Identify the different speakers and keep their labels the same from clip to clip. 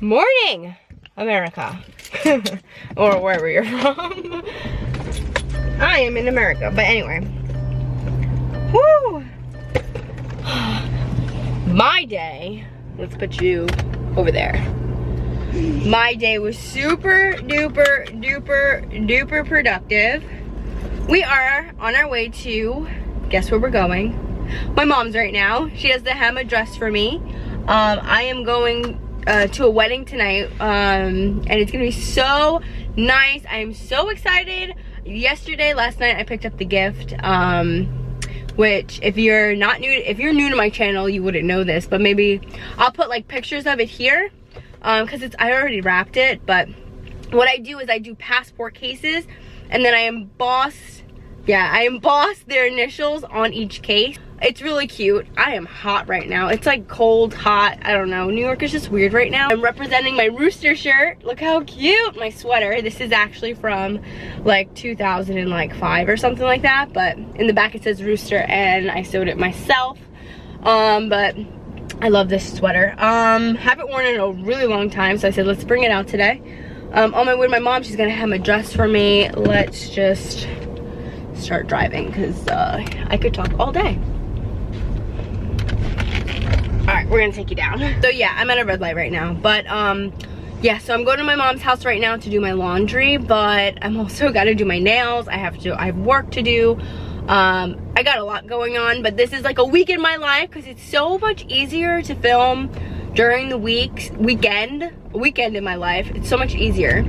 Speaker 1: Morning, America. Or wherever you're from. I am in America, but anyway. Woo! My day, let's put you over there. My day was super duper duper duper productive. We are on our way to, guess where we're going? My mom's right now. She has the hem dress for me. I am going to a wedding tonight, and it's gonna be so nice. I am so excited. Last night I picked up the gift, which if you're new to my channel, you wouldn't know this, but maybe I'll put like pictures of it here, because I already wrapped it. But what I do is I do passport cases, and then I emboss their initials on each case. It's really cute. I am hot right now. It's like cold, hot. I don't know. New York is just weird right now. I'm representing my Rooster shirt. Look how cute. My sweater. This is actually from like 2005 or something like that. But in the back it says Rooster, and I sewed it myself. But I love this sweater. Haven't worn it in a really long time, so I said let's bring it out today. On my way to my mom, she's gonna have a dress for me. Let's just start driving, because I could talk all day. All right, we're gonna take you down. So yeah, I'm at a red light right now, but yeah, so I'm going to my mom's house right now to do my laundry, but I'm also gotta do my nails. I have work to do. I got a lot going on, but this is like a week in my life, because it's so much easier to film during the weekend in my life. It's so much easier.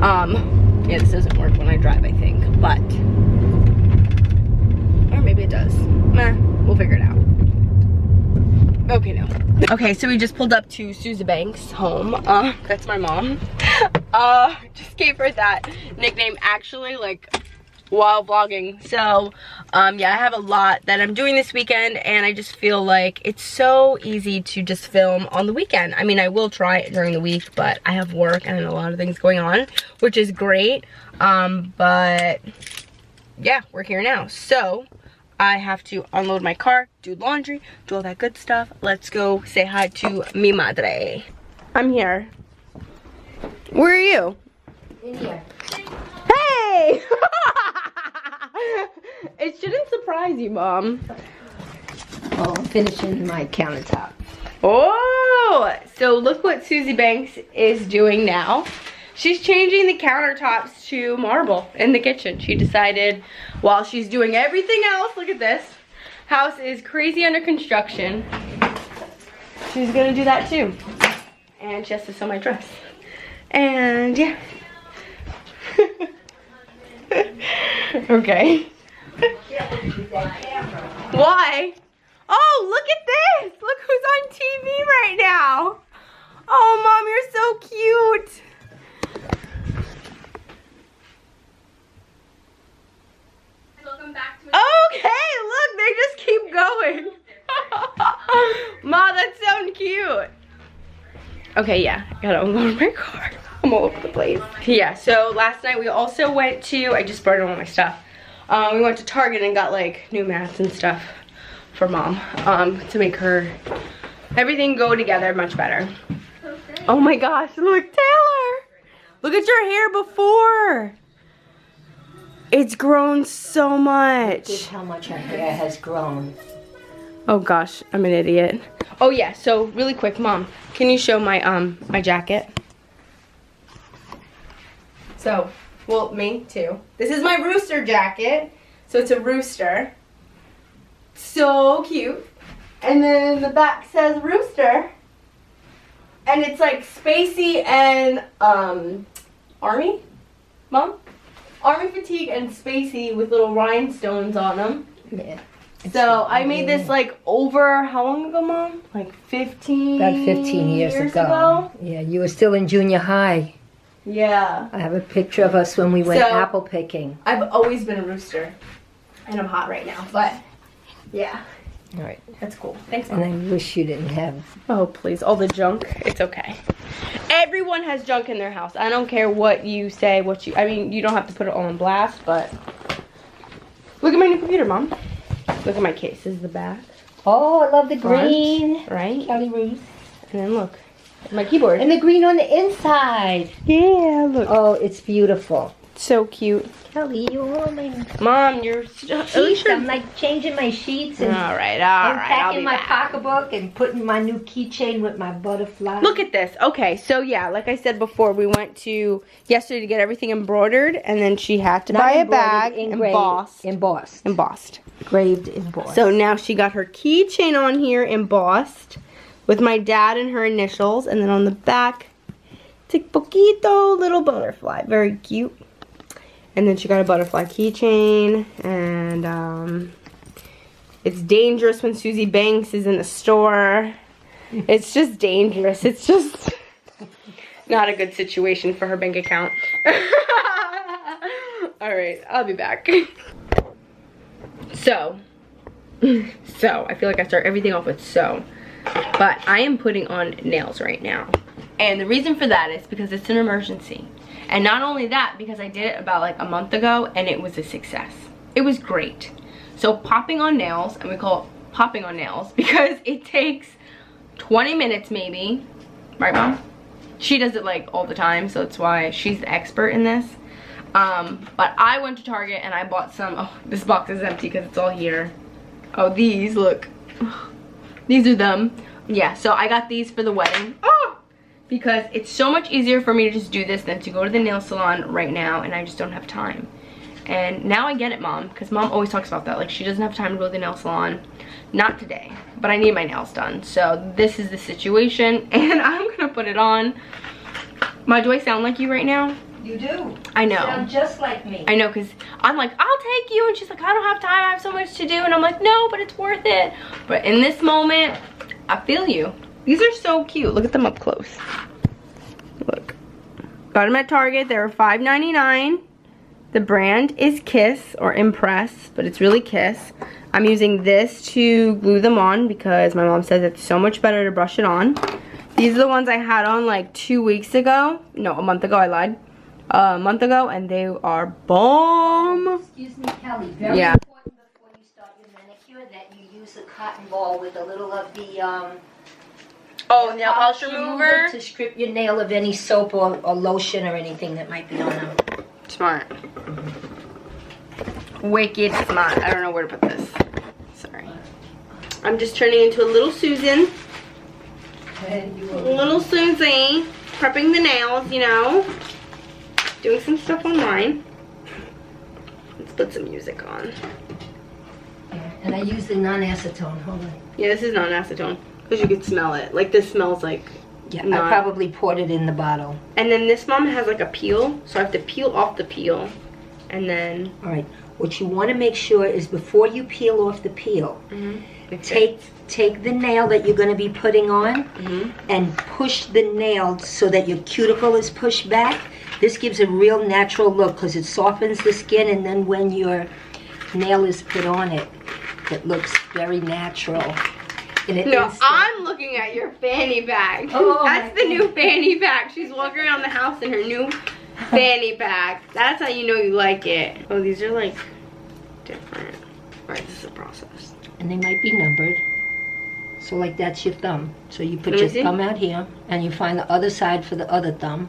Speaker 1: Yeah, this doesn't work when I drive, I think, but, or maybe it does. Nah, we'll figure it out. Okay, no. Okay, so we just pulled up to Susie Banks' home. That's my mom. Just gave her that nickname actually, like, while vlogging. So, yeah, I have a lot that I'm doing this weekend, and I just feel like it's so easy to just film on the weekend. I mean, I will try it during the week, but I have work and a lot of things going on, which is great. But, yeah, we're here now. So, I have to unload my car, do laundry, do all that good stuff. Let's go say hi to mi madre. I'm here. Where are you?
Speaker 2: In here.
Speaker 1: Hey! It shouldn't surprise you, Mom.
Speaker 2: Oh, I'm finishing my countertop.
Speaker 1: Oh! So look what Susie Banks is doing now. She's changing the countertops to marble in the kitchen. She decided while she's doing everything else, look at this. House is crazy under construction. She's gonna do that too. And she has to sew my dress. And yeah. Okay. Why? Oh, look at this. Look who's on TV right now. Oh, Mom, you're so cute. Okay, look, they just keep going. Ma, that's so cute. Okay, yeah, I gotta unload my car. I'm all over the place. Yeah, so last night we also went to, I just brought all my stuff. We went to Target and got like new mats and stuff for Mom, to make her, everything go together much better. Oh my gosh, look, Taylor. Look at your hair before. It's grown so much.
Speaker 2: Look at how much her hair has grown.
Speaker 1: Oh gosh, I'm an idiot. Oh yeah, so really quick, Mom, can you show my my jacket? So, well, me too. This is my Rooster jacket. So it's a rooster. So cute. And then the back says Rooster. And it's like spacey and army, Mom? Army fatigue and spacey with little rhinestones on them.
Speaker 2: Yeah.
Speaker 1: So I made this like over, how long ago, Mom? Like 15
Speaker 2: About 15 years ago. Yeah, you were still in junior high.
Speaker 1: Yeah.
Speaker 2: I have a picture of us when we went apple picking.
Speaker 1: I've always been a rooster. And I'm hot right now, but yeah.
Speaker 2: All right.
Speaker 1: That's cool. Thanks, Mom.
Speaker 2: And I wish you didn't have.
Speaker 1: Oh, please. All the junk. It's okay. Everyone has junk in their house. I don't care what you say, I mean, you don't have to put it all on blast, but look at my new computer, Mom. Look at my case. This is the back.
Speaker 2: Oh, I love the green.
Speaker 1: Front, right?
Speaker 2: Kellyrooster.
Speaker 1: And then look. My keyboard.
Speaker 2: And the green on the inside.
Speaker 1: Yeah, look.
Speaker 2: Oh, it's beautiful.
Speaker 1: So cute.
Speaker 2: Kelly, you all my
Speaker 1: Mom, you're
Speaker 2: sheets. I'm like changing my sheets and
Speaker 1: all right. I'll
Speaker 2: packing
Speaker 1: be
Speaker 2: my
Speaker 1: back.
Speaker 2: pocketbook and putting my new keychain with my butterfly.
Speaker 1: Look at this. Okay, so yeah, like I said before, we went to yesterday to get everything embroidered, and then she had to buy a bag embossed.
Speaker 2: Engraved, embossed.
Speaker 1: So now she got her keychain on here embossed with my dad and her initials, and then on the back, it's a poquito little butterfly, very cute. And then she got a butterfly keychain, and it's dangerous when Susie Banks is in the store. It's just dangerous. It's just not a good situation for her bank account. All right, I'll be back. So, I feel like I start everything off with but I am putting on nails right now. And the reason for that is because it's an emergency. And not only that, because I did it about like a month ago and it was a success. It was great. So popping on nails, and we call it popping on nails because it takes 20 minutes maybe. Right, Mom? She does it like all the time, so that's why she's the expert in this. But I went to Target and I bought some. Oh, this box is empty because it's all here. Oh, these, look. These are them. Yeah, so I got these for the wedding. Oh! Because it's so much easier for me to just do this than to go to the nail salon right now, and I just don't have time. And now I get it, Mom, because Mom always talks about that. Like, she doesn't have time to go to the nail salon. Not today, but I need my nails done. So this is the situation, and I'm gonna put it on. Ma, do I sound like you right now?
Speaker 2: You do.
Speaker 1: I know.
Speaker 2: You sound just like me.
Speaker 1: I know, because I'm like, I'll take you, and she's like, I don't have time, I have so much to do, and I'm like, no, but it's worth it. But in this moment, I feel you. These are so cute. Look at them up close. Look. Got them at Target. They were $5.99. The brand is Kiss or Impress, but it's really Kiss. I'm using this to glue them on because my mom says it's so much better to brush it on. These are the ones I had on like 2 weeks ago. No, a month ago, I lied. A month ago, and they are bomb.
Speaker 2: Excuse me, Kelly. Very
Speaker 1: Yeah.
Speaker 2: important before you start your manicure that you use a cotton ball with a little of the
Speaker 1: Nail polish remover
Speaker 2: to strip your nail of any soap or lotion or anything that might be on them.
Speaker 1: Smart. Wicked smart. I don't know where to put this. Sorry. I'm just turning into a little Susan. Little Susie. Prepping the nails, you know. Doing some stuff online. Let's put some music on.
Speaker 2: And I use the non-acetone. Hold on.
Speaker 1: Yeah, this is non-acetone. Because you could smell it. Like, this smells like...
Speaker 2: Yeah, I probably poured it in the bottle.
Speaker 1: And then this, Mom, has like a peel. So I have to peel off the peel. And then...
Speaker 2: Alright. What you want to make sure is before you peel off the peel, take the nail that you're going to be putting on and push the nail so that your cuticle is pushed back. This gives a real natural look because it softens the skin, and then when your nail is put on it, it looks very natural.
Speaker 1: No, I'm looking at your fanny bag.
Speaker 2: Oh,
Speaker 1: that's the new fanny pack. She's walking around the house in her new fanny pack. That's how you know you like it. Oh, these are like different. Alright, this is a process.
Speaker 2: And they might be numbered. So like that's your thumb. So you put your thumb out here and you find the other side for the other thumb.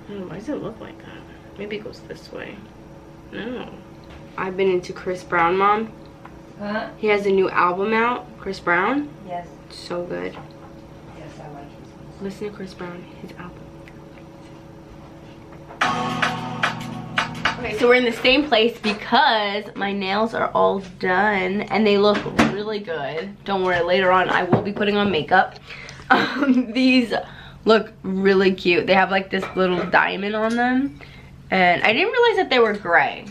Speaker 1: Why does it look like that? Maybe it goes this way. No. I've been into Chris Brown, Mom.
Speaker 2: Huh?
Speaker 1: He has a new album out, Chris Brown.
Speaker 2: Yes.
Speaker 1: It's so good.
Speaker 2: Yes, I like his music.
Speaker 1: Listen to Chris Brown, his album. Okay, so we're in the same place because my nails are all done and they look really good. Don't worry, later on I will be putting on makeup. These look really cute. They have like this little diamond on them. And I didn't realize that they were gray.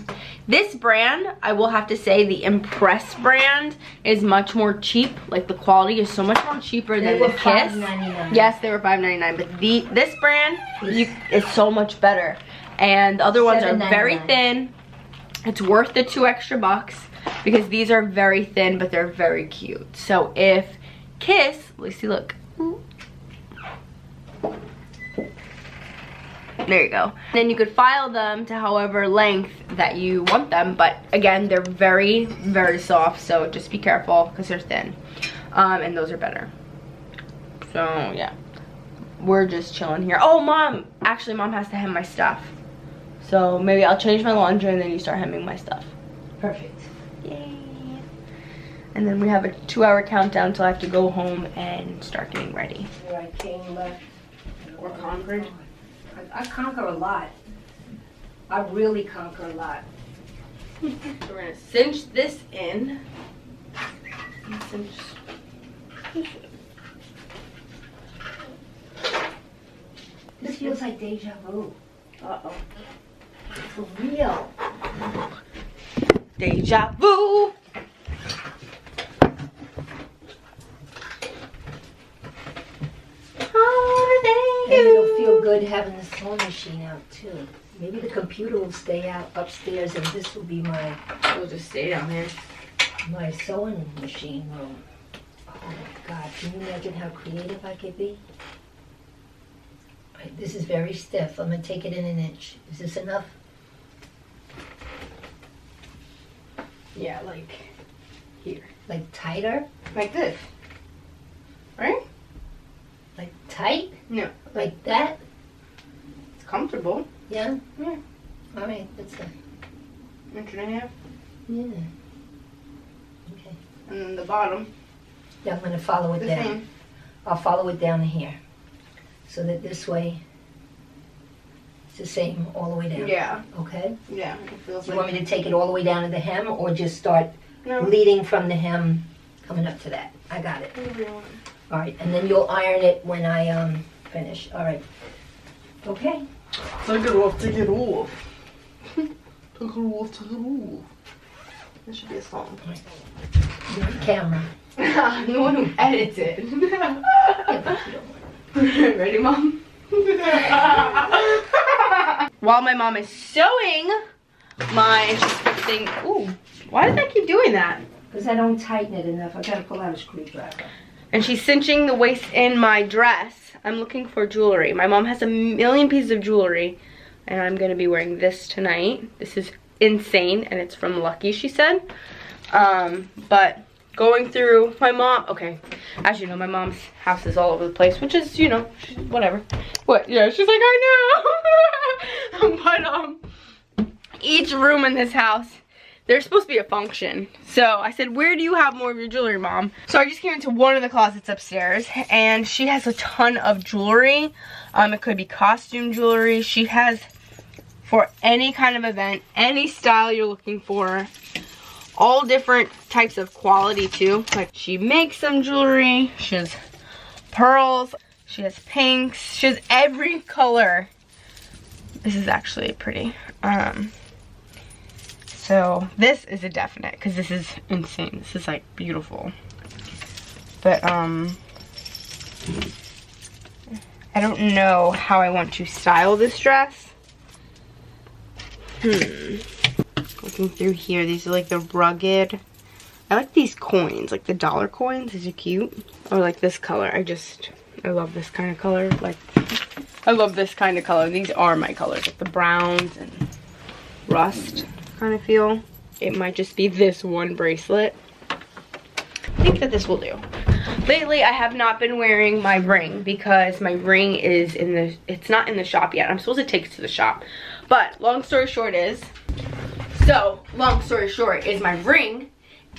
Speaker 1: This brand, I will have to say, the Impress brand is much more cheap. Like the quality is so much more cheaper than the Kiss.
Speaker 2: $5.99.
Speaker 1: Yes, they were $5.99, but this brand is so much better. And the other ones are very thin. It's worth the $2 extra because these are very thin, but they're very cute. So if Kiss, let's see, look. There you go. Then you could file them to however length that you want them, but again, they're very, very soft, so just be careful because they're thin. And those are better. So yeah, we're just chilling here. Oh, Mom! Actually, Mom has to hem my stuff. So maybe I'll change my laundry and then you start hemming my stuff.
Speaker 2: Perfect.
Speaker 1: Yay! And then we have a 2-hour countdown till I have to go home and start getting ready.
Speaker 2: Here I came left.
Speaker 1: Or conquered.
Speaker 2: I conquer a lot. I really conquer a lot.
Speaker 1: So we're gonna cinch this in. Cinch this in.
Speaker 2: This feels like deja vu.
Speaker 1: Uh-oh.
Speaker 2: For real.
Speaker 1: Deja vu! Oh, thank
Speaker 2: And
Speaker 1: you!
Speaker 2: it'll feel good having the sewing machine out too. Maybe the computer will stay out upstairs and this will be my
Speaker 1: We'll just stay down here.
Speaker 2: sewing machine room. Oh my God, can you imagine how creative I could be? Right, this is very stiff. I'm gonna take it in 1 inch. Is this enough?
Speaker 1: Yeah, like here.
Speaker 2: Like tighter?
Speaker 1: Like this. Right?
Speaker 2: Like tight?
Speaker 1: No.
Speaker 2: Like that?
Speaker 1: It's comfortable.
Speaker 2: Yeah?
Speaker 1: Yeah.
Speaker 2: All right, that's a,
Speaker 1: 1.5 inches.
Speaker 2: yeah. Okay.
Speaker 1: And then the bottom.
Speaker 2: Yeah, I'm gonna follow it
Speaker 1: The
Speaker 2: down.
Speaker 1: same.
Speaker 2: I'll follow it down to here. So that this way, it's the same all the way down.
Speaker 1: Yeah.
Speaker 2: Okay?
Speaker 1: Yeah. It feels
Speaker 2: Do you
Speaker 1: like.
Speaker 2: want me to take it all the way down to the hem or just start
Speaker 1: No.
Speaker 2: leading from the hem coming up to that? I got it. All right, and then you'll iron it when I finish. All right. Okay.
Speaker 1: Take it off, take it off. Take it off, take it off. This should be a song.
Speaker 2: You're on camera.
Speaker 1: I'm the one who edits it.
Speaker 2: Yeah, but you don't want
Speaker 1: Ready, Mom? While my mom is sewing, she's fixing. Ooh, why does that keep doing that?
Speaker 2: because I don't tighten it enough. I gotta pull out a screwdriver.
Speaker 1: And she's cinching the waist in my dress. I'm looking for jewelry. My mom has a million pieces of jewelry, and I'm gonna be wearing this tonight. This is insane, and it's from Lucky, she said. But going through my mom, okay, as you know, my mom's house is all over the place, which is, you know, whatever. What? Yeah, she's like, I know. But each room in this house, there's supposed to be a function. So I said, where do you have more of your jewelry, Mom? So I just came into one of the closets upstairs, and she has a ton of jewelry. It could be costume jewelry. She has for any kind of event, any style you're looking for. All different types of quality too. Like, she makes some jewelry. She has pearls. She has pinks. She has every color. This is actually pretty. So this is a definite, because this is insane. This is like beautiful. But I don't know how I want to style this dress. Looking through here, these are like the rugged. I like these coins, like the dollar coins. These are cute. Or like this color. I love this kind of color. Like, I love this kind of color. These are my colors, like the browns and rust kind of feel. It might just be this one bracelet. I think that this will do. Lately, I have not been wearing my ring because my ring is it's not in the shop yet. I'm supposed to take it to the shop. But long story short is, my ring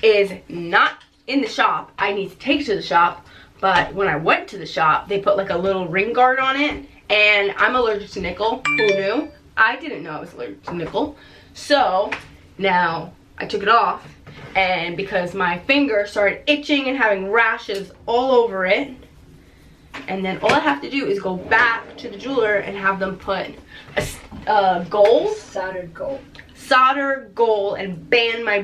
Speaker 1: is not in the shop. I need to take it to the shop. But when I went to the shop, they put like a little ring guard on it. And I'm allergic to nickel. Who knew? I didn't know I was allergic to nickel. So now I took it off. And because my finger started itching and having rashes all over it. And then all I have to do is go back to the jeweler and have them put a gold. Solder gold and band my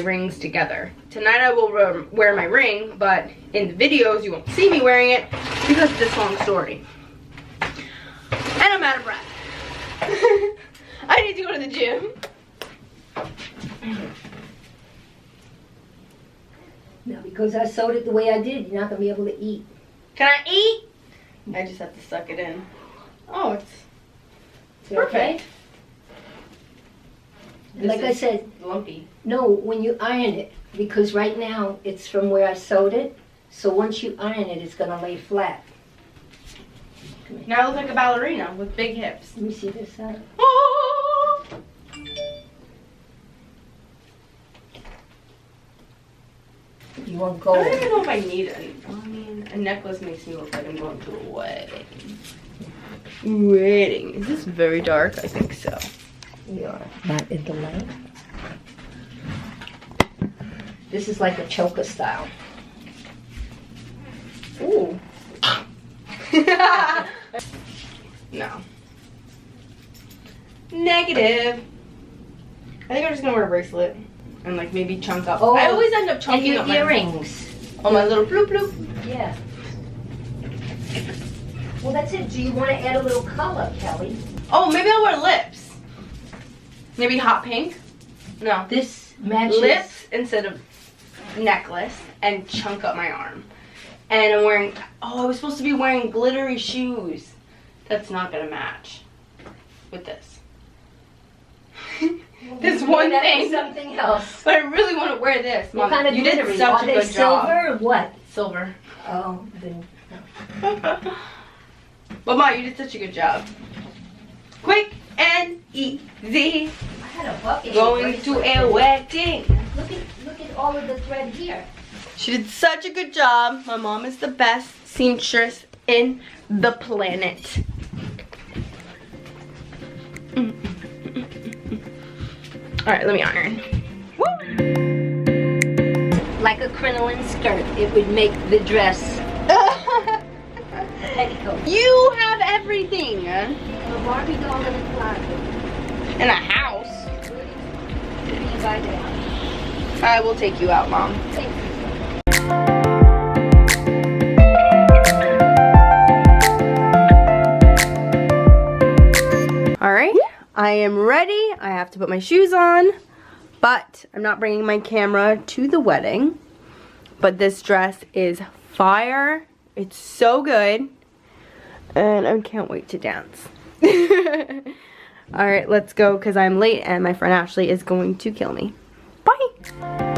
Speaker 1: rings together. Tonight I will wear my ring, but in the videos you won't see me wearing it because of this long story. And I'm out of breath. I need to go to the gym.
Speaker 2: Now, because I sewed it the way I did, you're not gonna be able to eat.
Speaker 1: Can I eat? I just have to suck it in. Oh, it's perfect.
Speaker 2: Okay? Like I said,
Speaker 1: lumpy.
Speaker 2: no, when you iron it, because right now it's from where I sewed it, so once you iron it, it's gonna lay flat. to me.
Speaker 1: Now I look like a ballerina with big hips.
Speaker 2: Let me see this side.
Speaker 1: Oh!
Speaker 2: You want
Speaker 1: I
Speaker 2: gold?
Speaker 1: don't even know if I need it. I mean, a necklace makes me look like I'm going to a wedding. Wedding. Is this very dark? I think so.
Speaker 2: Yeah. Not in the light. This is like a choker style.
Speaker 1: Ooh. No. Negative. I think I'm just gonna wear a bracelet and like maybe chunk up.
Speaker 2: Oh,
Speaker 1: I always end up
Speaker 2: And
Speaker 1: chunking
Speaker 2: your
Speaker 1: up my
Speaker 2: earrings.
Speaker 1: on my little bloop bloop.
Speaker 2: Yeah. Well, that's it. Do you want to add a little color, Kelly?
Speaker 1: Oh, maybe I'll wear lips. Maybe hot pink. No.
Speaker 2: This matches.
Speaker 1: Lips instead of necklace and chunk up my arm. And I'm wearing, oh, I was supposed to be wearing glittery shoes. That's not gonna match with this. This one
Speaker 2: That
Speaker 1: thing.
Speaker 2: was something else.
Speaker 1: But I really want to wear this.
Speaker 2: What
Speaker 1: Mom,
Speaker 2: kind of
Speaker 1: you did
Speaker 2: glittery?
Speaker 1: such
Speaker 2: Are
Speaker 1: a
Speaker 2: they
Speaker 1: good job.
Speaker 2: silver or what?
Speaker 1: Silver.
Speaker 2: Oh, then.
Speaker 1: But Mom, you did such a good job. Quick and easy.
Speaker 2: I had a bucket.
Speaker 1: Going to a wedding.
Speaker 2: Look at all of the thread here.
Speaker 1: She did such a good job. My mom is the best seamstress in the planet. All right, let me iron. Woo!
Speaker 2: Like a crinoline skirt, it would make the dress petticoat.
Speaker 1: You have everything.
Speaker 2: A Barbie doll in a closet.
Speaker 1: In a house.
Speaker 2: Where do you buy that?
Speaker 1: I will take you out, Mom.
Speaker 2: Thank you.
Speaker 1: All right, I am ready. I have to put my shoes on, but I'm not bringing my camera to the wedding. But this dress is fire. It's so good. And I can't wait to dance. All right, let's go because I'm late and my friend Ashley is going to kill me. Bye.